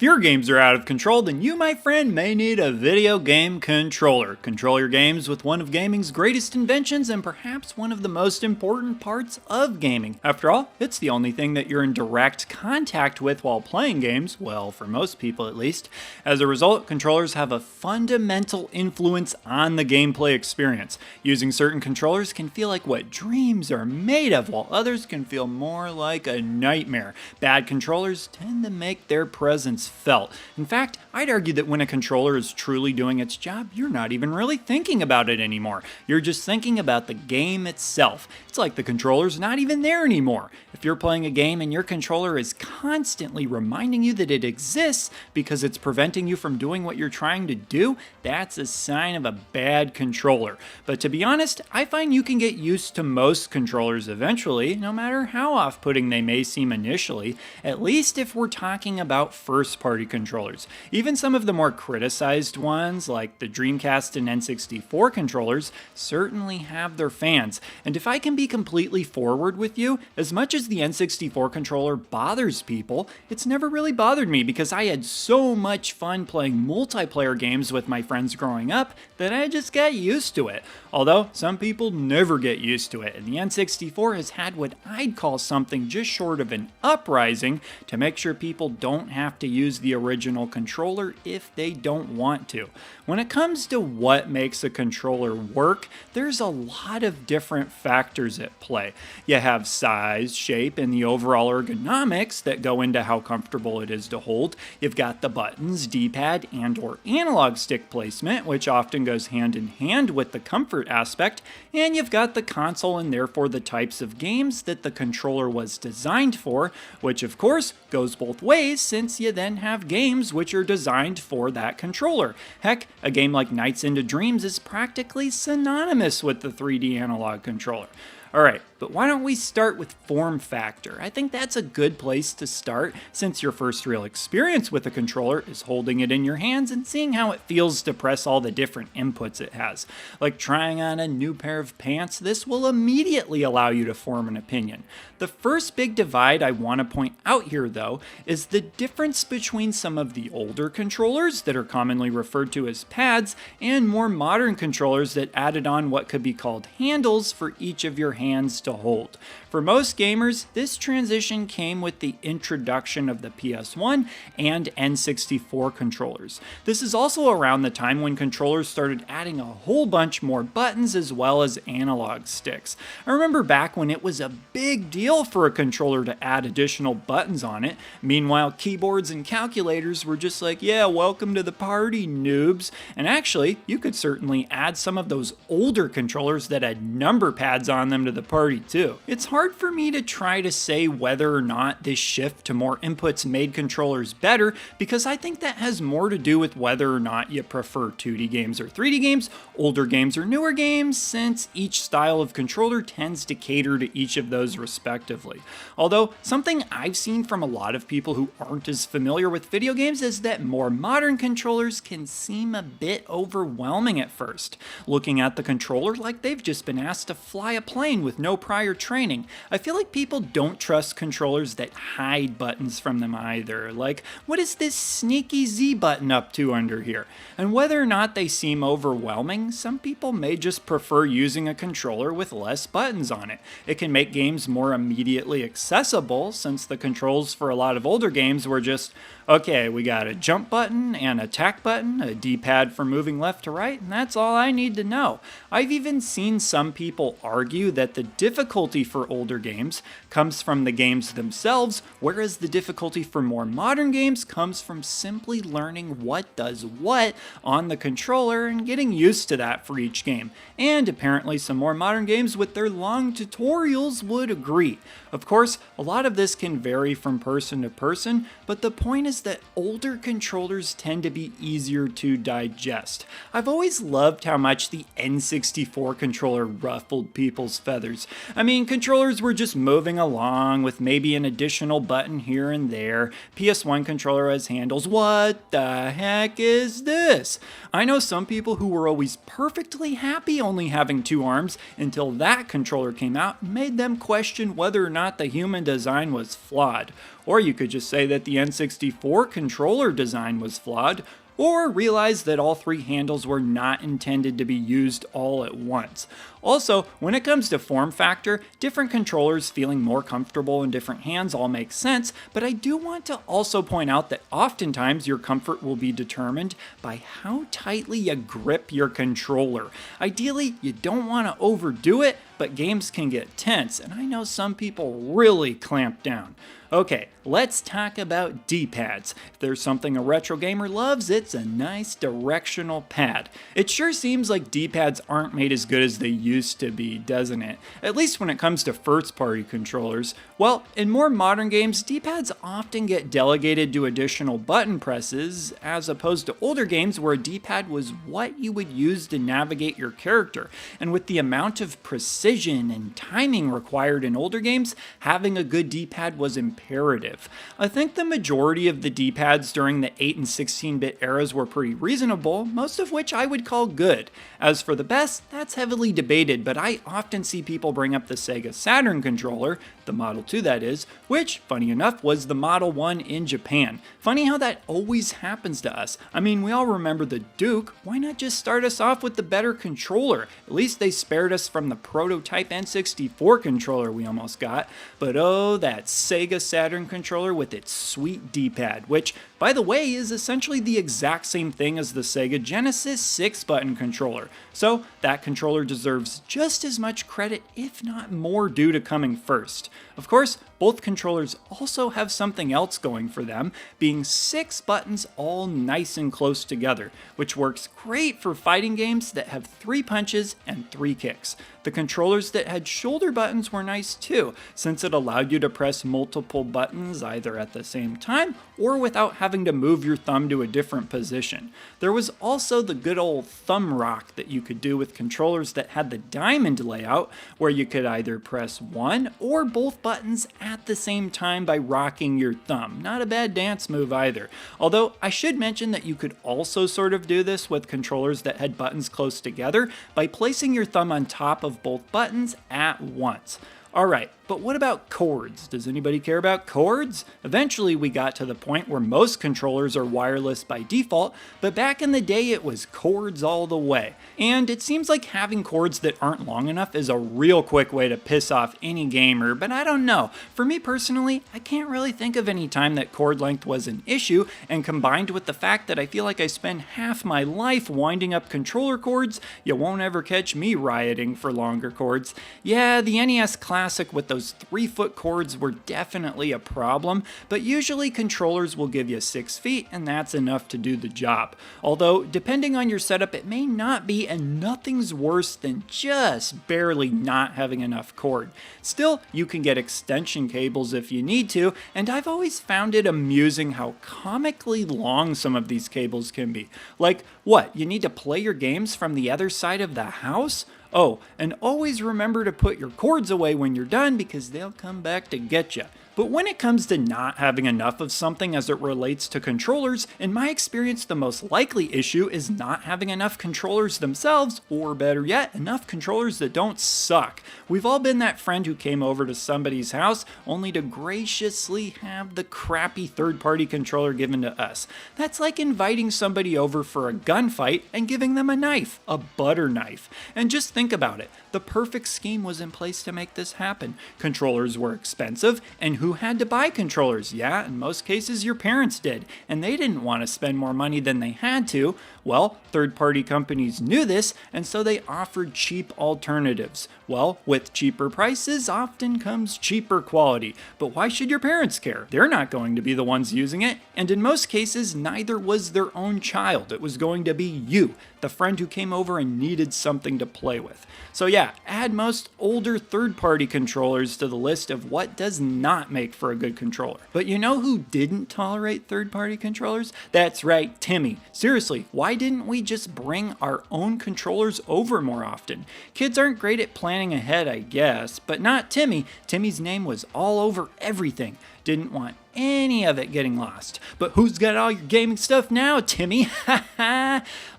If your games are out of control, then you, my friend, may need a video game controller. Control your games with one of gaming's greatest inventions and perhaps one of the most important parts of gaming. After all, it's the only thing that you're in direct contact with while playing games, well, for most people at least. As a result, controllers have a fundamental influence on the gameplay experience. Using certain controllers can feel like what dreams are made of, while others can feel more like a nightmare. Bad controllers tend to make their presence felt. In fact, I'd argue that when a controller is truly doing its job, you're not even really thinking about it anymore. You're just thinking about the game itself. It's like the controller's not even there anymore. If you're playing a game and your controller is constantly reminding you that it exists because it's preventing you from doing what you're trying to do, that's a sign of a bad controller. But to be honest, I find you can get used to most controllers eventually, no matter how off-putting they may seem initially, at least if we're talking about first-party controllers. Even some of the more criticized ones, like the Dreamcast and N64 controllers, certainly have their fans. And if I can be completely forward with you, as much as the N64 controller bothers people, it's never really bothered me because I had so much fun playing multiplayer games with my friends growing up that I just got used to it. Although, some people never get used to it, and the N64 has had what I'd call something just short of an uprising to make sure people don't have to use the original controller if they don't want to. When it comes to what makes a controller work, there's a lot of different factors at play. You have size, shape, and the overall ergonomics that go into how comfortable it is to hold. You've got the buttons, D-pad, and/or analog stick placement, which often goes hand in hand with the comfort aspect, and you've got the console and therefore the types of games that the controller was designed for, which of course goes both ways since you then have games which are designed for that controller. Heck, a game like Nights into Dreams is practically synonymous with the 3D analog controller. Alright, but why don't we start with form factor? I think that's a good place to start since your first real experience with a controller is holding it in your hands and seeing how it feels to press all the different inputs it has. Like trying on a new pair of pants, this will immediately allow you to form an opinion. The first big divide I want to point out here though is the difference between some of the older controllers that are commonly referred to as pads and more modern controllers that added on what could be called handles for each of your hands to hold. For most gamers, this transition came with the introduction of the PS1 and N64 controllers. This is also around the time when controllers started adding a whole bunch more buttons as well as analog sticks. I remember back when it was a big deal for a controller to add additional buttons on it. Meanwhile, keyboards and calculators were just like, yeah, welcome to the party, noobs. And actually, you could certainly add some of those older controllers that had number pads on them to the party too. It's hard for me to try to say whether or not this shift to more inputs made controllers better because I think that has more to do with whether or not you prefer 2D games or 3D games, older games or newer games, since each style of controller tends to cater to each of those respectively. Although, something I've seen from a lot of people who aren't as familiar with video games is that more modern controllers can seem a bit overwhelming at first. Looking at the controller like they've just been asked to fly a plane with no prior training. I feel like people don't trust controllers that hide buttons from them either. Like, what is this sneaky Z button up to under here? And whether or not they seem overwhelming, some people may just prefer using a controller with less buttons on it. It can make games more immediately accessible since the controls for a lot of older games were just, okay, we got a jump button, an attack button, a D-pad for moving left to right, and that's all I need to know. I've even seen some people argue that the difficulty for older games comes from the games themselves, whereas the difficulty for more modern games comes from simply learning what does what on the controller and getting used to that for each game. And apparently some more modern games with their long tutorials would agree. Of course, a lot of this can vary from person to person, but the point is that older controllers tend to be easier to digest. I've always loved how much the N64 controller ruffled people's feathers. I mean, controllers were just moving along with maybe an additional button here and there. PS1 controller has handles. What the heck is this? I know some people who were always perfectly happy only having two arms until that controller came out and made them question whether or not the human design was flawed. Or you could just say that the N64 controller design was flawed, or realize that all three handles were not intended to be used all at once. Also, when it comes to form factor, different controllers feeling more comfortable in different hands all makes sense, but I do want to also point out that oftentimes your comfort will be determined by how tightly you grip your controller. Ideally, you don't want to overdo it, but games can get tense, and I know some people really clamp down. Okay, let's talk about D-pads. If there's something a retro gamer loves, it's a nice directional pad. It sure seems like D-pads aren't made as good as they used to be, doesn't it? At least when it comes to first-party controllers. Well, in more modern games, D-pads often get delegated to additional button presses, as opposed to older games where a D-pad was what you would use to navigate your character. And with the amount of precision and timing required in older games, having a good D-pad was imperative. I think the majority of the D-pads during the 8 and 16-bit eras were pretty reasonable, most of which I would call good. As for the best, that's heavily debated, but I often see people bring up the Sega Saturn controller, the Model 2 that is, which, funny enough, was the Model 1 in Japan. Funny how that always happens to us. I mean, we all remember the Duke, why not just start us off with the better controller? At least they spared us from the prototype N64 controller we almost got, but oh, that Sega Saturn controller with its sweet D-pad, which, by the way, is essentially the exact same thing as the Sega Genesis 6-button controller. So that controller deserves just as much credit, if not more, due to coming first. Of course, both controllers also have something else going for them, being 6 buttons all nice and close together, which works great for fighting games that have 3 punches and 3 kicks. The controllers that had shoulder buttons were nice too, since it allowed you to press multiple buttons either at the same time or without having to move your thumb to a different position. There was also the good old thumb rock that you could do with controllers that had the diamond layout, where you could either press one or both buttons at the same time by rocking your thumb. Not a bad dance move either. Although I should mention that you could also sort of do this with controllers that had buttons close together by placing your thumb on top of both buttons at once. Alright, but what about chords? Does anybody care about chords? Eventually we got to the point where most controllers are wireless by default, but back in the day it was chords all the way. And it seems like having chords that aren't long enough is a real quick way to piss off any gamer, but I don't know. For me personally, I can't really think of any time that chord length was an issue, and combined with the fact that I feel like I spend half my life winding up controller cords, you won't ever catch me rioting for longer cords. Yeah, the NES Classic with those 3-foot cords were definitely a problem, but usually controllers will give you 6 feet and that's enough to do the job. Although, depending on your setup, it may not be, and nothing's worse than just barely not having enough cord. Still, you can get extension cables if you need to, and I've always found it amusing how comically long some of these cables can be. Like, what, you need to play your games from the other side of the house? Oh, and always remember to put your cords away when you're done because they'll come back to get you. But when it comes to not having enough of something as it relates to controllers, in my experience the most likely issue is not having enough controllers themselves, or better yet, enough controllers that don't suck. We've all been that friend who came over to somebody's house only to graciously have the crappy third-party controller given to us. That's like inviting somebody over for a gunfight and giving them a knife, a butter knife. And just think about it, the perfect scheme was in place to make this happen. Controllers were expensive, and who had to buy controllers? Yeah, in most cases your parents did, and they didn't want to spend more money than they had to. Well, third-party companies knew this, and so they offered cheap alternatives. Well, with cheaper prices often comes cheaper quality, but why should your parents care? They're not going to be the ones using it, and in most cases, neither was their own child. It was going to be you, the friend who came over and needed something to play with. So yeah, add most older third-party controllers to the list of what does not make for a good controller. But you know who didn't tolerate third-party controllers? That's right, Timmy. Seriously, why didn't we just bring our own controllers over more often? Kids aren't great at planning ahead, I guess, but not Timmy. Timmy's name was all over everything. Didn't want any of it getting lost. But who's got all your gaming stuff now, Timmy? Ha ha!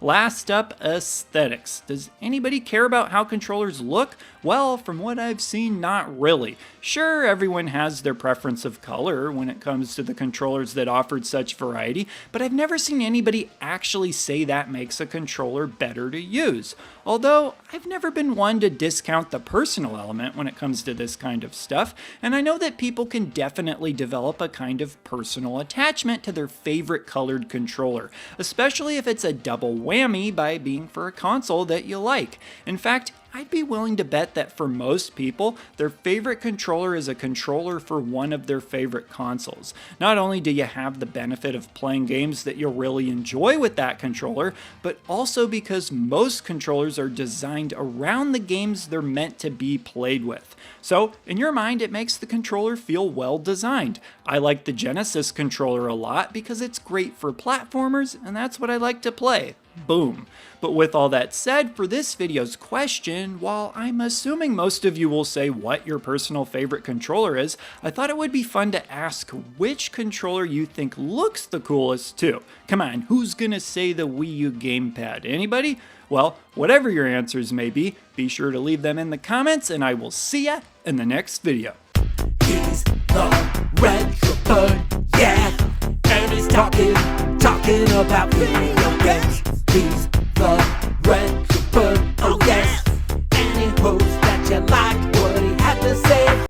Last up, aesthetics. Does anybody care about how controllers look? Well, from what I've seen, not really. Sure, everyone has their preference of color when it comes to the controllers that offered such variety, but I've never seen anybody actually say that makes a controller better to use. Although, I've never been one to discount the personal element when it comes to this kind of stuff, and I know that people can definitely develop a kind of personal attachment to their favorite colored controller, especially if it's a double whammy by being for a console that you like. In fact, I'd be willing to bet that for most people, their favorite controller is a controller for one of their favorite consoles. Not only do you have the benefit of playing games that you'll really enjoy with that controller, but also because most controllers are designed around the games they're meant to be played with. So, in your mind, it makes the controller feel well designed. I like the Genesis controller a lot because it's great for platformers, and that's what I like to play. Boom. But with all that said, for this video's question, while I'm assuming most of you will say what your personal favorite controller is, I thought it would be fun to ask which controller you think looks the coolest too. Come on, who's gonna say the Wii U gamepad? Anybody? Well, whatever your answers may be sure to leave them in the comments, and I will see ya in the next video. He's the Retro Bird, yeah, and he's talking about